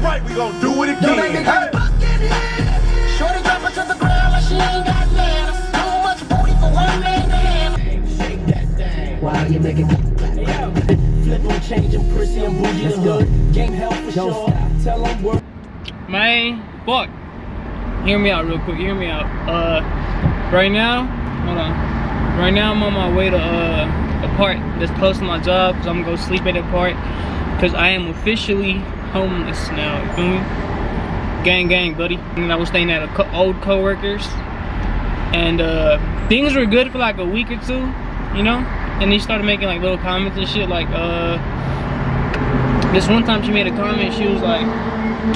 right, we gon' do it again. Hey. Shorty drop her to the ground like she ain't got manners. Too much booty for one man to handle. Shake that thing while you make it. Flip on change and prissy and bougie is good. Game health for sure. Tell them work. Man, fuck. Hear me out real quick. Hear me out. Right now, hold on. Right now I'm on my way to a park that's close to my job because I'm gonna go sleep at that park because I am officially homeless now. You feel me? Gang, gang, buddy. And I was staying at old co-workers, and things were good for like a week or two, you know. And they started making like little comments and shit. Like this one time she made a comment. She was like,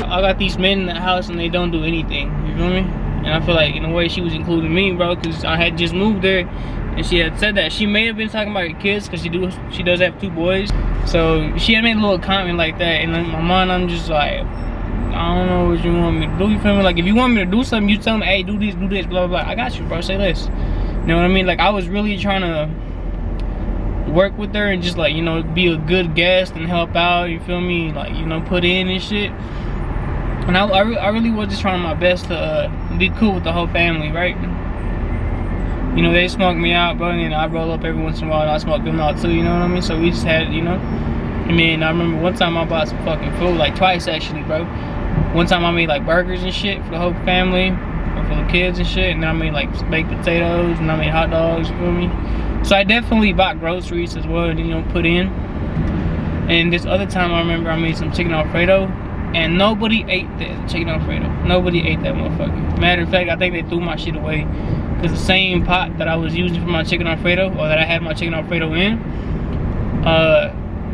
"I got these men in the house and they don't do anything." You feel me? And I feel like in a way she was including me, bro, because I had just moved there, and she had said that. She may have been talking about her kids because she does have 2 boys. So she had made a little comment like that, and in my mind I'm just like, I don't know what you want me to do. You feel me? Like if you want me to do something, you tell me, hey, do this, blah blah blah. I got you, bro. Say less. You know what I mean? Like I was really trying to work with her and just like, you know, be a good guest and help out. You feel me? Like, you know, put in and shit. And I really was just trying my best to be cool with the whole family, right? You know, they smoke me out, bro, and I roll up every once in a while and I smoke them out too, you know what I mean? So we just had, you know, I mean, I remember one time I bought some fucking food, like twice actually, bro. One time I made like burgers and shit for the whole family, or for the kids and shit, and then I made like baked potatoes, and I made hot dogs, you feel me? So I definitely bought groceries as well, and you know, put in. And this other time I remember I made some chicken Alfredo, and nobody ate that chicken Alfredo. Nobody ate that motherfucker. Matter of fact, I think they threw my shit away. Because the same pot that I was using for my chicken Alfredo, or that I had my chicken Alfredo in,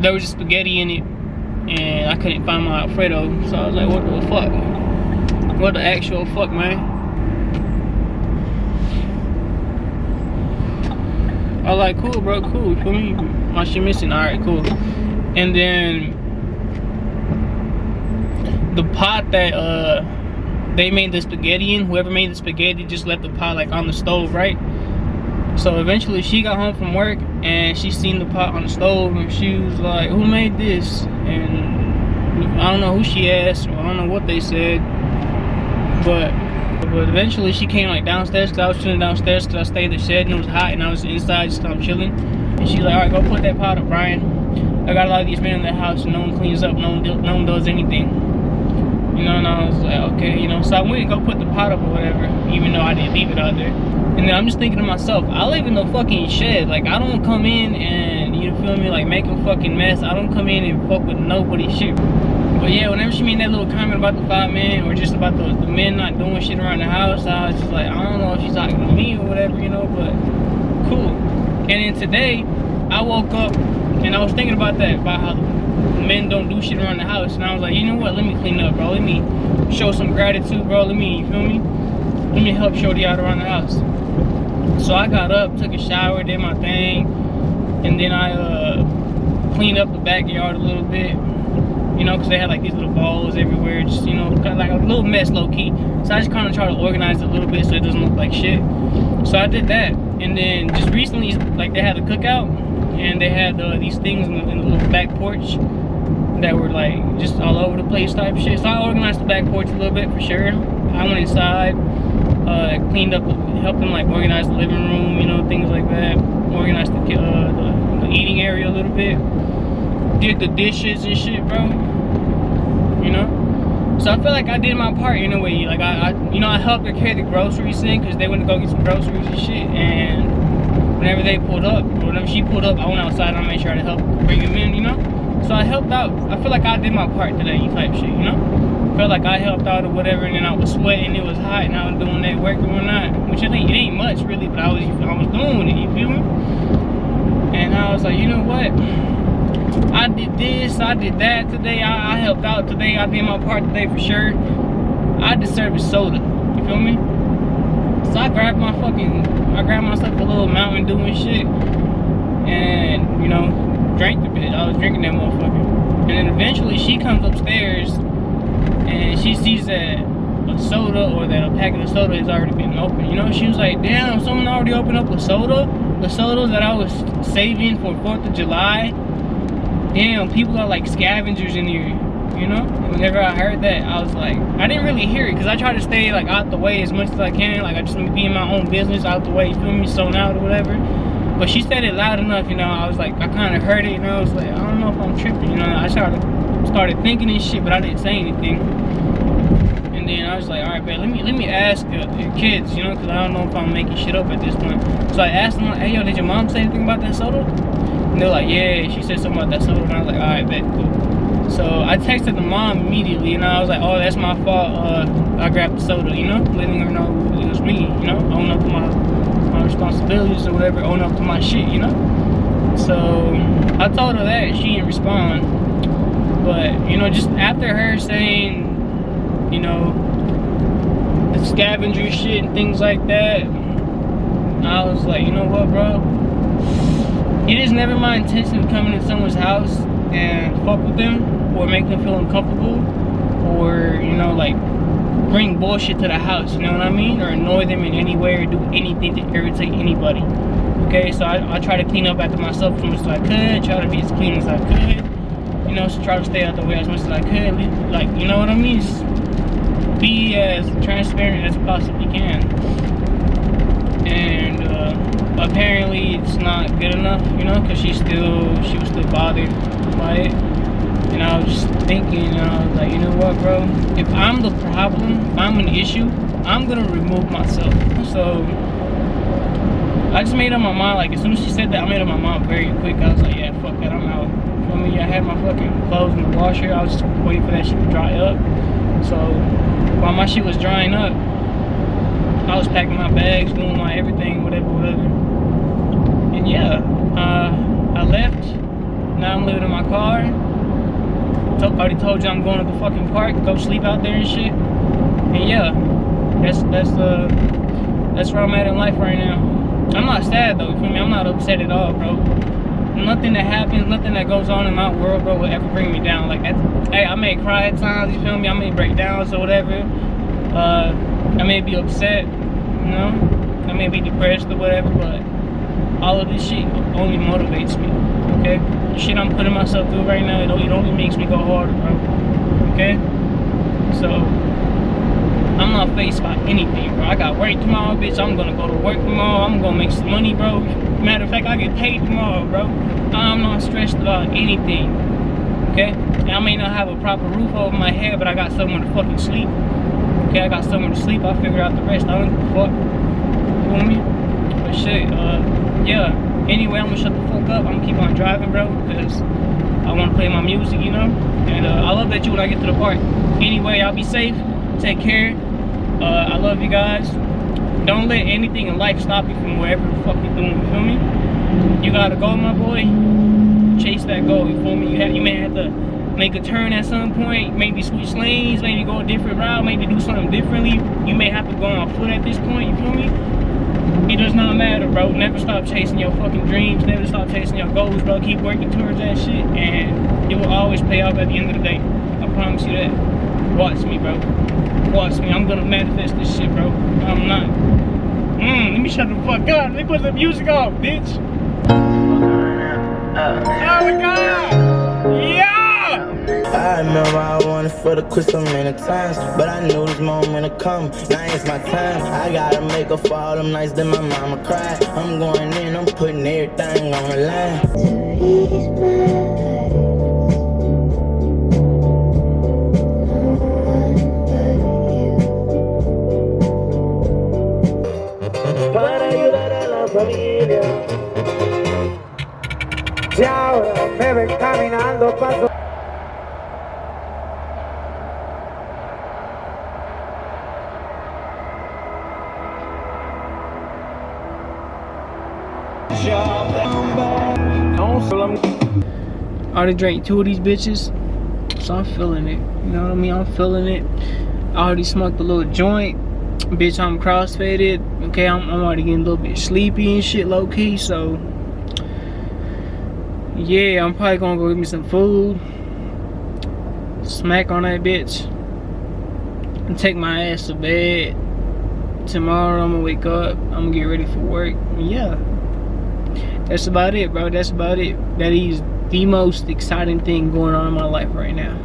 there was just spaghetti in it, and I couldn't find my Alfredo. So I was like, what the fuck? What the actual fuck, man? I was like, cool, bro, cool. You feel me? My shit missing. Alright, cool. And then the pot that they made the spaghetti in, whoever made the spaghetti just left the pot like on the stove, right? So eventually she got home from work and she seen the pot on the stove and she was like, who made this? And I don't know who she asked, or I don't know what they said, but eventually she came like downstairs, because I was chilling downstairs because I stayed in the shed and it was hot, and I was inside just I'm chilling. And she's like, alright, go put that pot up, Brian. I got a lot of these men in the house and no one cleans up, no one does anything. You know, and I was like, okay, you know, so I went to go put the pot up or whatever, even though I didn't leave it out there. And then I'm just thinking to myself, I live in the fucking shed. Like, I don't come in and, you feel me, like, make a fucking mess. I don't come in and fuck with nobody's shit. But yeah, whenever she made that little comment about the 5 men, or just about the men not doing shit around the house, I was just like, I don't know if she's talking to me or whatever, you know, but cool. And then today, I woke up and I was thinking about that, about how men don't do shit around the house, and I was like, you know what, let me clean up, bro. Let me show some gratitude, bro. Let me, you feel me? Let me help Shorty out around the house. So I got up, took a shower, did my thing, and then I cleaned up the backyard a little bit, you know, because they had like these little balls everywhere, just, you know, kind of like a little mess low key. So I just kind of try to organize it a little bit so it doesn't look like shit. So I did that, and then just recently, like, they had a cookout, and they had these things in the little back porch that were like just all over the place type shit. So I organized the back porch a little bit for sure. I went inside, cleaned up, helped them like organize the living room, you know, things like that. Organized the eating area a little bit. Did the dishes and shit, bro. You know. So I feel like I did my part in a way. Like I you know, I helped her carry the groceries in because they went to go get some groceries and shit. And whenever they pulled up, or whenever she pulled up, I went outside and I made sure to help bring them in, you know? So I helped out. I feel like I did my part today type shit, you know? I felt like I helped out or whatever, and then I was sweating, it was hot, and I was doing that work and whatnot. Which it ain't much really, but I was doing it, you feel me? And I was like, you know what? I did this, I did that today, I helped out today, I did my part today for sure. I deserve a soda, you feel me? So I grabbed myself a little Mountain Dew and shit, and, you know, drank the bit. I was drinking that motherfucker. And then eventually she comes upstairs and she sees that a soda, or that a packet of soda has already been opened. You know, she was like, damn, someone already opened up a soda? The sodas that I was saving for 4th of July? Damn, people are like scavengers in here. you know? And whenever I heard that, I was like, I didn't really hear it because I try to stay like out the way as much as I can. Like I just be in my own business, out the way, you feel me, zone out or whatever. But she said it loud enough, you know. I was like, I kind of heard it, you know. I was like, I don't know if I'm tripping, you know. I started thinking and shit, but I didn't say anything. And then I was like, all right, man, let me ask the kids, you know, because I don't know if I'm making shit up at this point. So I asked them, like, hey, yo, did your mom say anything about that soda? And they're like, yeah, she said something about that soda. And I was like, all right, bet, cool. So I texted the mom immediately, and I was like, oh, that's my fault. I grabbed the soda, you know, letting her know it was me, you know, own up to my responsibilities or whatever, own up to my shit, you know. So I told her that, she didn't respond. But, you know, just after her saying, you know, the scavenger shit and things like that, I was like, you know what, bro? It is never my intention to come into someone's house and fuck with them or make them feel uncomfortable or, you know, like bring bullshit to the house, you know what I mean? Or annoy them in any way or do anything to irritate anybody. Okay, so I try to clean up after myself as much as I could, try to be as clean as I could, you know, so try to stay out the way as much as I could, like, you know what I mean? Just be as transparent as you possibly can. And apparently it's not good enough, you know, because she was still bothered by it. And I was just thinking, and I was like, you know what, bro? If I'm the problem, if I'm an issue, I'm gonna remove myself. So I just made up my mind. Like as soon as she said that, I made up my mind very quick. I was like, yeah, fuck that, I'm out. I mean, I had my fucking clothes in the washer. I was just waiting for that shit to dry up. So while my shit was drying up, I was packing my bags, doing my everything, whatever. And yeah, I left. Now I'm living in my car. Already told you I'm going to the fucking park, go sleep out there and shit. And yeah, that's where I'm at in life right now. I'm not sad though, you feel me? I'm not upset at all, bro. Nothing that happens, nothing that goes on in my world, bro, will ever bring me down. Like, hey, I may cry at times, you feel me? I may break down or whatever. I may be upset, you know? I may be depressed or whatever, but all of this shit only motivates me, okay? The shit I'm putting myself through right now, it only makes me go harder, bro, okay? So, I'm not faced by anything, bro. I got work tomorrow, bitch. I'm gonna go to work tomorrow. I'm gonna make some money, bro. Matter of fact, I get paid tomorrow, bro. I'm not stressed about anything, okay? And I may not have a proper roof over my head, but I got somewhere to fucking sleep, okay? I got somewhere to sleep. I'll figure out the rest. I don't give a fuck, you feel me? But shit, yeah. Anyway, I'm gonna shut the fuck up. I'm gonna keep on driving, bro, because I want to play my music, you know? And I love that you when I get to the park. Anyway, y'all be safe. Take care. I love you guys. Don't let anything in life stop you from whatever the fuck you're doing, you feel me? You gotta go, my boy. Chase that goal, you feel me? You may have to make a turn at some point, maybe switch lanes, maybe go a different route, maybe do something differently. You may have to go on foot at this point, you feel me? It does not matter, bro. Never stop chasing your fucking dreams. Never stop chasing your goals, bro. Keep working towards that shit, and it will always pay off at the end of the day. I promise you that. Watch me, bro. Watch me. I'm gonna manifest this shit, bro. I'm not. Let me shut the fuck up. Let me put the music on, bitch. Oh my god! Yeah! I remember I wanted for the quit so many times, but I knew this moment would come. Now it's my time. I gotta make up for all them nights that my mama cried. I'm going in, I'm putting everything on the line. Para ayudar a la familia. Y ahora me ven caminando paso. I already drank 2 of these bitches, so I'm feeling it. You know what I mean? I'm feeling it. I already smoked a little joint. Bitch, I'm crossfaded. Okay, I'm already getting a little bit sleepy and shit, low key. So yeah, I'm probably gonna go get me some food, smack on that bitch, and take my ass to bed. Tomorrow I'm gonna wake up, I'm gonna get ready for work. Yeah, that's about it, bro. That's about it. That is the most exciting thing going on in my life right now.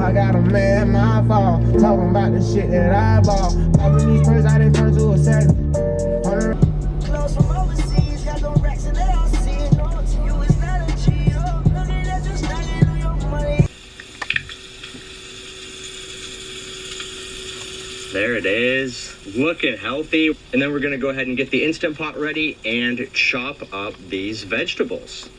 I got a man, my fault. Talking about the shit that I bought. Popping these purses, I didn't turn to a second. Clothes from overseas, got no racks and they all see it. No, to you it's not a cheat. Nothing that you stacking on your money. There it is, looking healthy. And then we're gonna go ahead and get the Instant Pot ready and chop up these vegetables.